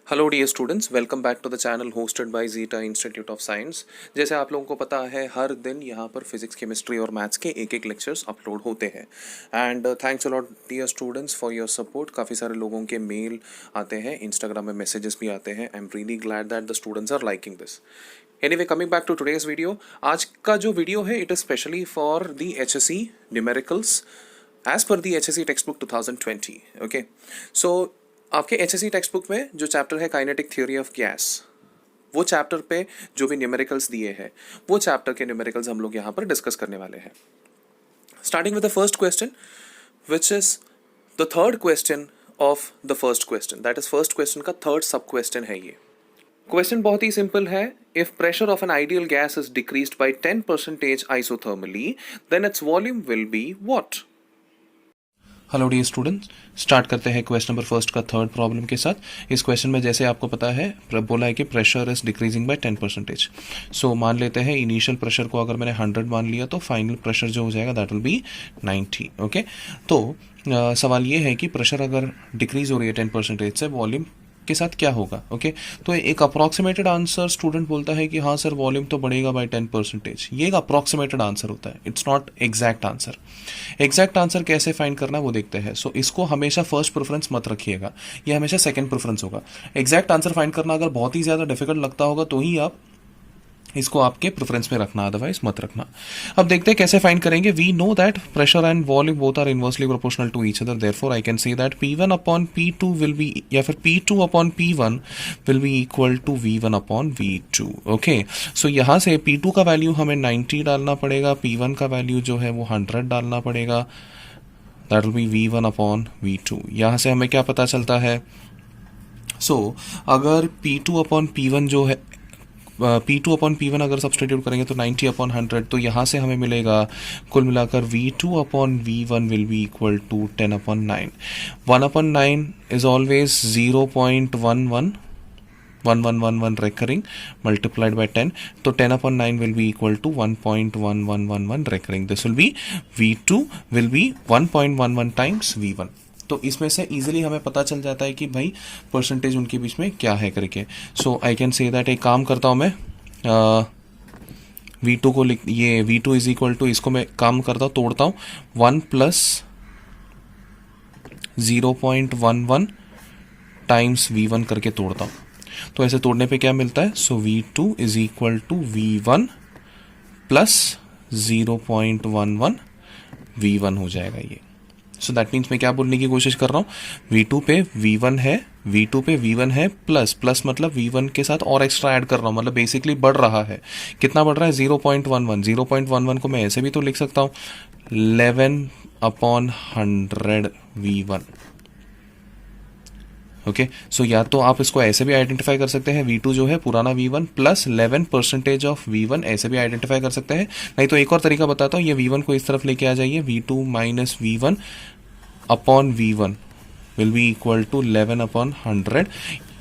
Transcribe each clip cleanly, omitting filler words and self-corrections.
Hello dear students, welcome back to the channel hosted by Zeta Institute of Science. जैसे आप लोगों को पता है, हर दिन यहाँ पर फिजिक्स, केमिस्ट्री और मैथ्स के एक एक लेक्चर्स अपलोड होते हैं। And thanks a lot dear students for your support. काफ़ी सारे लोगों के मेल आते हैं, इंस्टाग्राम में मैसेजेस भी आते हैं। I am really glad that the students are liking this. Anyway, coming back to today's video. आज का जो वीडियो है, it is specially for the HSC numericals as per the HSC text book 2020। Okay, so आपके HSC text book में जो chapter है kinetic theory of gas, वो chapter पे जो भी न्यूमेरिकल्स दिए हैं, वो चैप्टर के न्यूमेरिकल्स हम लोग यहाँ पर डिस्कस करने वाले हैं। Starting with the first question, which is the third question of the first question, that is first question का थर्ड सब क्वेश्चन है ये। क्वेश्चन बहुत ही सिंपल है। If pressure of an ideal gas is decreased by 10% isothermally, then its volume will be what? Hello dear students, start करते हैं question number first का third problem के साथ। इस क्वेश्चन में जैसे आपको पता है, बोला है कि प्रेशर इज डिक्रीजिंग बाय 10%। सो मान लेते हैं इनिशियल प्रेशर को अगर मैंने 100 मान लिया तो फाइनल प्रेशर जो हो जाएगा दैट विल बी 90। ओके, तो सवाल ये है कि प्रेशर अगर डिक्रीज हो रही है 10% से, वॉल्यूम के साथ क्या होगा। ओके, तो एक अप्रॉक्सीमेटेड आंसर स्टूडेंट बोलता है कि हाँ सर, वॉल्यूम तो बढ़ेगा बाय 10%। ये एक अप्रॉक्सीमेटेड आंसर होता है, it's not exact answer. Exact answer कैसे फाइंड करना वो देखते हैं। सो इसको हमेशा फर्स्ट प्रेफरेंस मत रखिएगा, ये हमेशा सेकंड प्रेफरेंस होगा। एग्जैक्ट आंसर फाइंड करना अगर बहुत ही ज़्यादा डिफिकल्ट लगता होगा तो ही आप इसको आपके प्रेफरेंस में रखना, अदरवाइज मत रखना। अब देखते हैं कैसे फाइंड करेंगे। We know that pressure and volume both are inversely proportional to each other, therefore I can say that P1 upon P2 will be, या फिर P2 upon P1 will be equal to V1 upon V2। Okay, so यहाँ से P2 का value हमें 90 डालना पड़ेगा, P1 का value जो है वो 100 डालना पड़ेगा, that will B V1 upon V2। यहाँ से हमें क्या पता चलता है? सो अगर P2 अपॉन P1 जो है, P2 अपॉन P1 अगर सब्सटीट्यूट करेंगे तो 90 अपॉन 100, तो यहाँ से हमें मिलेगा कुल मिलाकर V2 upon V1 will be equal to 10 upon 9। 1 upon 9 is always 0.11 recurring multiplied by 10, तो 10 upon 9 will be equal to 1.1111 recurring. This will be V2 will be 1.11 times V1। तो इसमें से इजीली हमें पता चल जाता है कि भाई परसेंटेज उनके बीच में क्या है करके। सो आई कैन से दैट, एक काम करता हूँ मैं, V2 को लिख, ये V2 इज इक्वल टू, इसको मैं काम करता हूँ, तोड़ता हूँ, 1 प्लस 0.11 टाइम्स V1 करके तोड़ता हूँ। तो ऐसे तोड़ने पे क्या मिलता है? So V2 is equal to V1 plus 0.11 V1 हो जाएगा ये। सो दैट मीन्स मैं क्या बोलने की कोशिश कर रहा हूँ, V2 पे V1 है, V2 पे V1 है, प्लस मतलब V1 के साथ और एक्स्ट्रा ऐड कर रहा हूँ, मतलब बेसिकली बढ़ रहा है। कितना बढ़ रहा है? 0.11। 0.11 को मैं ऐसे भी तो लिख सकता हूँ, 11 अपॉन 100 V1। ओके, सो या तो आप इसको ऐसे भी आइडेंटिफाई कर सकते हैं, V2 जो है पुराना V1 प्लस 11% ऑफ V1, ऐसे भी आइडेंटिफाई कर सकते हैं। नहीं तो एक और तरीका बताता हूँ, ये V1 को इस तरफ लेके आ जाइए, V2 minus V1 upon V1 will be equal to 11 upon 100।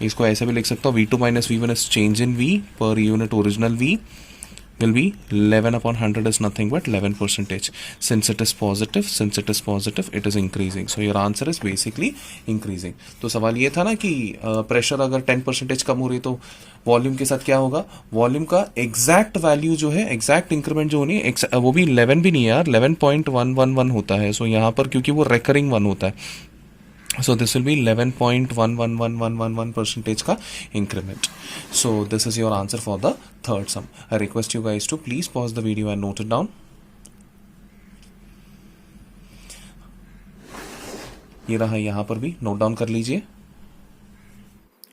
इसको ऐसे भी लिख सकता हूँ, V2 minus V1 is change in V per unit original V will be 11 upon 100 is nothing but 11%. Since it is positive, it is increasing. So your answer is basically increasing. तो सवाल ये था ना कि प्रेशर अगर 10% कम हो रही है तो वॉल्यूम के साथ क्या होगा? वॉल्यूम का एग्जैक्ट वैल्यू जो है, एग्जैक्ट इंक्रीमेंट जो होनी है, वो भी 11 भी नहीं है यार, 11.111 होता है। सो यहाँ पर क्योंकि वो रेकरिंग वन होता है, so this will be 11.1111% का increment. So this is your answer for the third sum. I request you guys to please pause the video and note it down. ये रहा, यहाँ पर भी नोट डाउन कर लीजिए।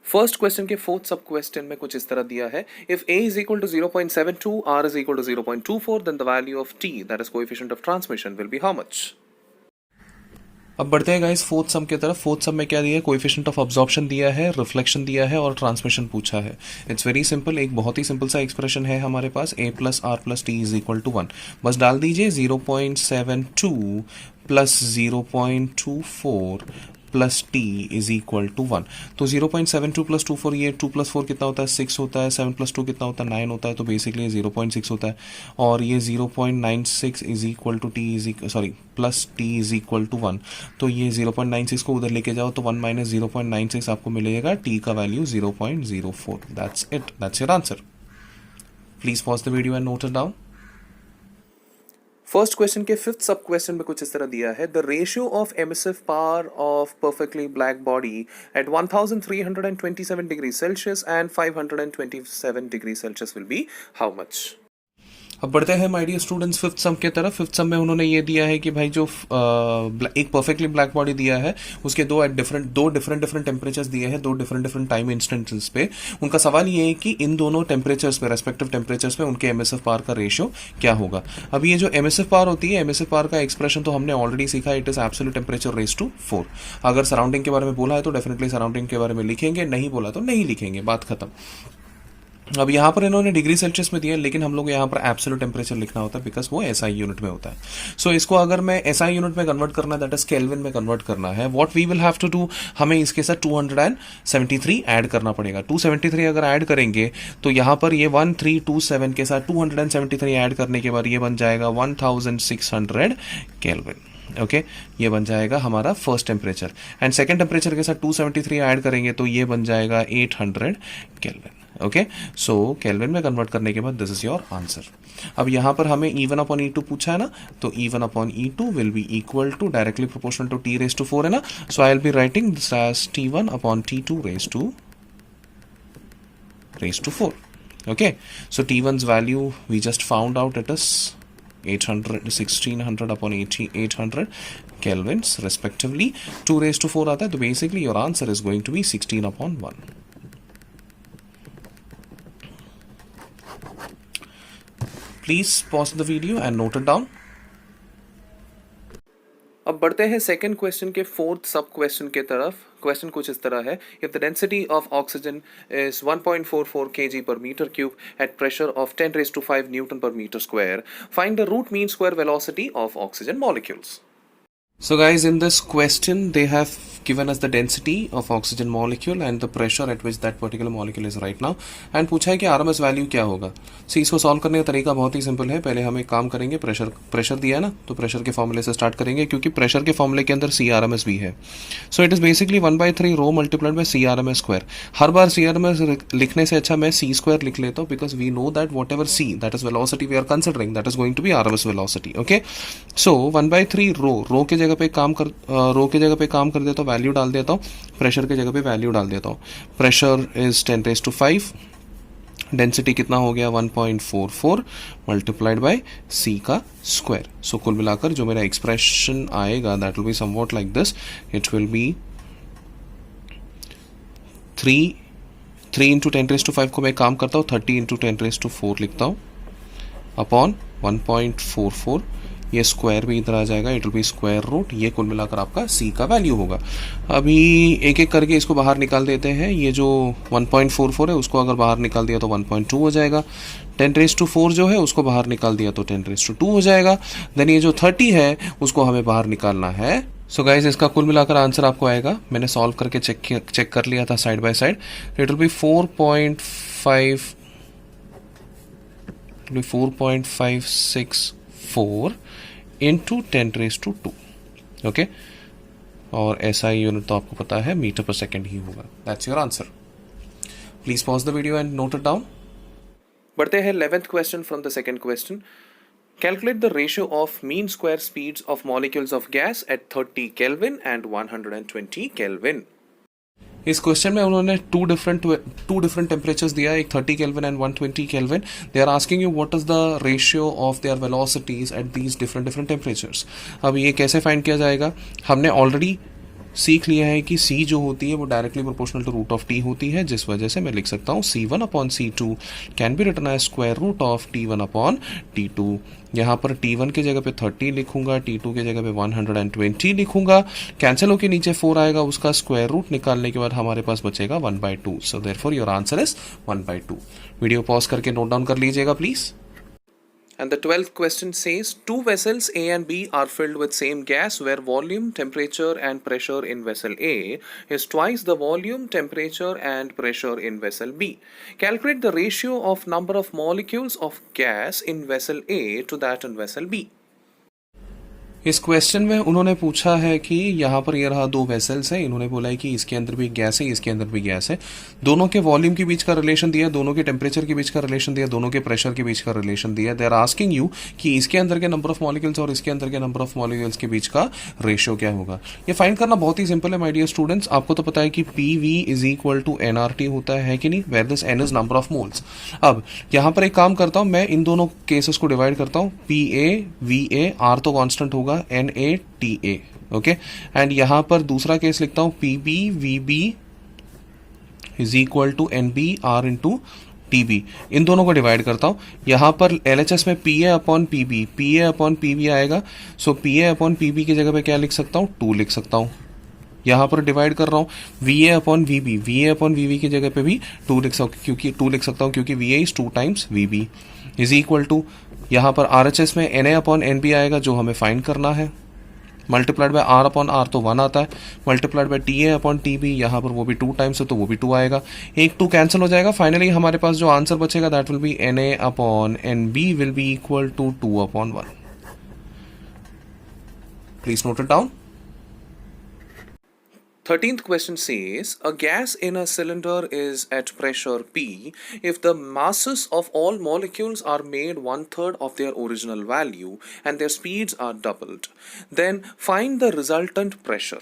फर्स्ट क्वेश्चन के fourth सब क्वेश्चन में कुछ इस तरह दिया है, if a is equal to 0.72, r is equal to 0.24, then the value of t, that is coefficient of transmission, will be how much? अब बढ़ते हैं गाइस फोर्थ सम की तरफ। फोर्थ सम में क्या दिया है? कोएफिशिएंट ऑफ अब्जॉर्प्शन दिया है, रिफ्लेक्शन दिया है और ट्रांसमिशन पूछा है। इट्स वेरी सिंपल, एक बहुत ही सिंपल सा एक्सप्रेशन है हमारे पास, a plus R plus T is equal to 1। बस डाल दीजिए 0.72 plus 0.24 plus T is equal to 1। तो 0.72 प्लस 2 4, ये 2 प्लस 4 कितना होता है 6 होता है, 7 प्लस 2 कितना होता है 9 होता है, तो बेसिकली 0.6 होता है। और ये 0.96 is equal to T is sorry plus T is equal to 1। तो ये 0.96 को उधर लेके जाओ तो 1 माइनस 0.96 आपको मिलेगा, टी का value 0.04। That's it, that's your answer. Please pause the video and note it down. First question के फिफ्थ सब क्वेश्चन में कुछ इस तरह दिया है, the ratio of emissive power of perfectly black body at 1327 degree Celsius and 527 degree Celsius will be how much. अब बढ़ते हैं my dear students fifth sum के तरफ। फिफ्थ सम में उन्होंने ये दिया है कि भाई जो एक परफेक्टली ब्लैक बॉडी दिया है उसके दो डिफरेंट टेम्परेचर्स दिए हैं, दो डिफरेंट टाइम इंस्टेंसेस पे। उनका सवाल ये है कि इन दोनों टेम्परेचर्स पे, रेस्पेक्टिव टेम्परेचर्स पे उनके एमिसिव पावर का रेशियो क्या होगा। अब ये जो एमिसिव पावर होती है, एमिसिव पावर का एक्सप्रेशन तो हमने ऑलरेडी सीखा, it is absolute temperature raise to 4। अगर सराउंडिंग के बारे में बोला है तो डेफिनेटली सराउंडिंग के बारे में लिखेंगे, नहीं बोला तो नहीं लिखेंगे, बात खत्म। अब यहाँ पर इन्होंने डिग्री सेल्सियस में दिया, लेकिन हम लोग यहाँ पर एब्सोल्यूट टेम्परेचर लिखना होता है बिकॉज वो एसआई यूनिट में होता है। सो इसको अगर मैं एसआई यूनिट में कन्वर्ट करना है, दैट इज केल्विन में कन्वर्ट करना है, what we will have to do, हमें इसके साथ 273 ऐड करना पड़ेगा। 273 अगर ऐड करेंगे तो यहाँ पर ये 1327 के साथ 273 ऐड करने के बाद ये बन जाएगा 1600 केल्विन। ओके, ये बन जाएगा हमारा first temperature. And second temperature के साथ 273 ऐड करेंगे तो ये बन जाएगा 800 केल्विन। ओके, सो केल्विन में कन्वर्ट करने के बाद दिस इज योर आंसर। अब यहाँ पर हमें E1 अपॉन E2 पूछा है ना, तो E1 upon E2 will be equal to directly proportional to T raise to 4 है ना, so I will be writing this as T1 upon T2 raise to 4। Okay, so T1's value we just found out, it is 1600 upon 800 kelvins respectively। 2 raised to 4 आता है, तो basically your answer is going to be 16 upon 1। Please pause the video and note it down। अब बढ़ते हैं second question के fourth सब question के तरफ। क्वेश्चन कुछ इस तरह है, if the density of oxygen is 1.44 kg per meter cube at pressure of 10 raised to 5 Newton per meter square, find the root mean square velocity of oxygen molecules। So guys, in this question they have given us the density of oxygen molecule and the pressure at which that particular molecule is right now, and पूछा है कि RMS value क्या होगा। सी इसको solve करने का तरीका बहुत ही सिंपल है। पहले हम एक काम करेंगे, प्रेशर दिया है ना, तो प्रेशर के फॉर्मूले से स्टार्ट करेंगे, क्योंकि प्रेशर के फॉर्मूले के अंदर CRMS भी है। So it is basically 1/3 rho multiplied by CRMS square. हर बार CRMS लिखने से अच्छा मैं C स्क्वायर लिख लेता हूँ, because we know that whatever C that is velocity we are considering, that is going to be RMS velocity. Okay, so 1/3 rho के जगह पे काम कर देता हूँ, वैल्यू डाल देता हूँ, प्रेशर के जगह पे वैल्यू डाल देता हूँ। Pressure is 10 raised to 5, density कितना हो गया 1.44 मल्टीप्लाइड बाय C का स्क्वायर। सो कुल मिलाकर जो मेरा एक्सप्रेशन आएगा that will be somewhat like this, it will B 3 into 10 raised to 5 को मैं काम करता हूँ 30 इंटू 10 raised to 4 लिखता हूँ अपॉन 1.44, ये स्क्वायर भी इधर आ जाएगा, it will be square root, ये कुल मिलाकर आपका C का वैल्यू होगा। अभी एक एक करके इसको बाहर निकाल देते हैं। ये जो 1.44 है उसको अगर बाहर निकाल दिया तो 1.2 हो जाएगा। 10 raised to 4 जो है उसको बाहर निकाल दिया तो 10 raised to 2 हो जाएगा। देन ये जो 30 है उसको हमें बाहर निकालना है। सो गाइज, इसका कुल मिलाकर आंसर आपको आएगा, मैंने सॉल्व करके चेक कर लिया था side by side, it will B 4.564 into 10 raised to 2। Okay, और SI यूनिट तो आपको पता है मीटर पर सेकेंड ही होगा। That's your answer. Please pause the video and note it down. बढ़ते हैं 11th question from the second question. Calculate the ratio of mean square speeds of molecules of gas at 30 Kelvin and 120 Kelvin। इस question में उन्होंने two different temperatures दिया है, एक 30 kelvin and 120 kelvin. They are asking you what is the ratio of their velocities at these different temperatures. अब ये कैसे find किया जाएगा, हमने ऑलरेडी सीख लिया है कि C जो होती है वो directly proportional to root of T होती है, जिस वजह से मैं लिख सकता हूँ C1 upon C2 can be written as square root of T1 upon T2। यहाँ पर T1 के जगह पे 30 लिखूंगा, T2 के जगह पे 120 लिखूंगा, कैंसिल होकर नीचे 4 आएगा, उसका स्क्वायर रूट निकालने के बाद हमारे पास बचेगा 1/2। So therefore your answer is 1/2। Video pause करके नोट डाउन कर लीजिएगा please. And the 12th question says two vessels A and B are filled with same gas where volume, temperature and pressure in vessel A is twice the volume, temperature and pressure in vessel B. Calculate the ratio of number of molecules of gas in vessel A to that in vessel B. इस question में उन्होंने पूछा है कि यहाँ पर ये रहा दो वेसल्स है, इन्होंने बोला है कि इसके अंदर भी गैस है, इसके अंदर भी गैस है, दोनों के वॉल्यूम के बीच का रिलेशन दिया, दोनों के टेम्परेचर के बीच का रिलेशन दिया, दोनों के प्रेशर के बीच का रिलेशन दिया. दे आर आस्किंग यू कि इसके अंदर के नंबर ऑफ मॉलिक्यूल्स और इसके अंदर के नंबर ऑफ मॉलिक्यूल्स के बीच का रेशियो क्या होगा. ये फाइंड करना बहुत ही सिंपल है माय डियर स्टूडेंट्स. आपको तो पता है कि PV is equal to NRT होता है कि नहीं, where this N is number of moles. अब यहाँ पर एक काम करता हूँ, मैं इन दोनों केसेस को डिवाइड करता हूँ. PA VA, R तो कांस्टेंट होगा, NA TA. ओके, एंड यहां पर दूसरा केस लिखता हूं, PB VB is equal to NB R into TB. इन दोनों को डिवाइड करता हूं. यहां पर LHS में PA अपॉन PB आएगा. सो PA अपॉन PB की जगह पे क्या लिख सकता हूं, 2 लिख सकता हूं. यहां पर डिवाइड कर रहा हूं VA अपॉन VB की जगह पे भी 2 लिख सकता हूं क्योंकि VA is 2 times VB is equal to, यहां पर RHS में NA अपॉन NB आएगा जो हमें फाइंड करना है, multiplied by R upon R तो 1 आता है, multiplied by TA upon TB, यहाँ पर वो भी 2 टाइम्स है तो वो भी 2 आएगा. एक 2 कैंसिल हो जाएगा. फाइनली हमारे पास जो आंसर बचेगा that will be NA upon NB will be equal to 2 upon 1. Please note it down. 13th question says a gas in a cylinder is at pressure P if the masses of all molecules are made 1/3 of their original value and their speeds are doubled. Then find the resultant pressure.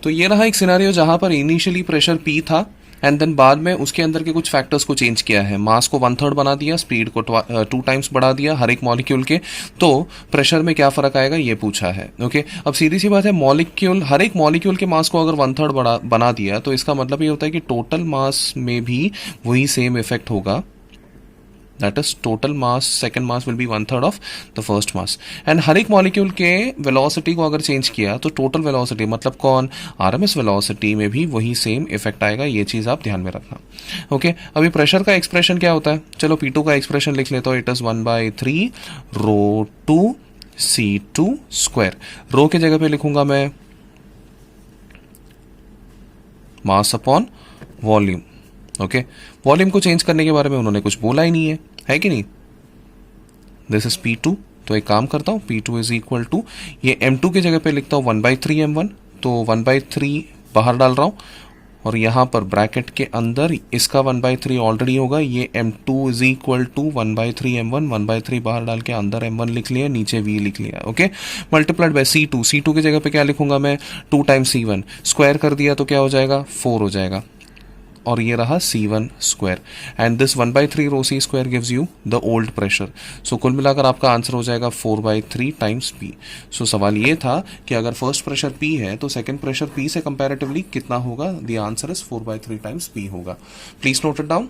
तो ये रहा एक scenario जहां पर initially pressure P था and then बाद में उसके अंदर के कुछ फैक्टर्स को चेंज किया है. मास को 1/3 बना दिया, स्पीड को 2 टाइम्स बढ़ा दिया हर एक मॉलिक्यूल के. तो प्रेशर में क्या फर्क आएगा ये पूछा है. ओके, अब सीधी सी बात है, हर एक मॉलिक्यूल के मास को अगर 1/3 बना दिया तो इसका मतलब ये होता है कि टोटल मास में भी वही सेम इफेक्ट होगा. That is total mass, second mass will be 1/3 of the first mass. And हर एक मॉलिक्यूल के वेलोसिटी को अगर चेंज किया तो टोटल वेलोसिटी मतलब कौन, RMS वेलोसिटी में भी वही सेम इफेक्ट आएगा. ये चीज आप ध्यान में रखना. ओके, अभी प्रेशर का एक्सप्रेशन क्या होता है, चलो P2 का एक्सप्रेशन लिख लेता हूँ. It is 1/3 ρ2 C2 square. रो के जगह पे लिखूंगा मैं mass upon volume. Okay, volume को चेंज करने के बारे में उन्होंने कुछ बोला ही नहीं है कि नहीं. This is P2. तो एक काम करता हूं, P2 इज इक्वल टू, ये M2 की जगह पे लिखता हूं 1/3 M1. तो 1/3 बाहर डाल रहा हूं और यहां पर ब्रैकेट के अंदर इसका 1/3 ऑलरेडी होगा. ये M2 is equal to 1/3 M1. 1/3 बाहर डाल के अंदर M1 लिख लिया, नीचे V लिख लिया. ओके, मल्टीप्लाइड बाय C2 की जगह पे क्या लिखूंगा मैं, 2 टाइम्स C1. स्क्वायर कर दिया तो क्या हो जाएगा, 4 हो जाएगा. और ये रहा C1 square and this 1/3 rho C square gives you the old pressure. So कुल मिलाकर आपका आंसर हो जाएगा 4/3 टाइम्स P. सो सवाल ये था कि अगर फर्स्ट प्रेशर P है तो सेकंड प्रेशर P से कंपैरेटिवली कितना होगा. The answer is 4/3 times P होगा. Please note it down.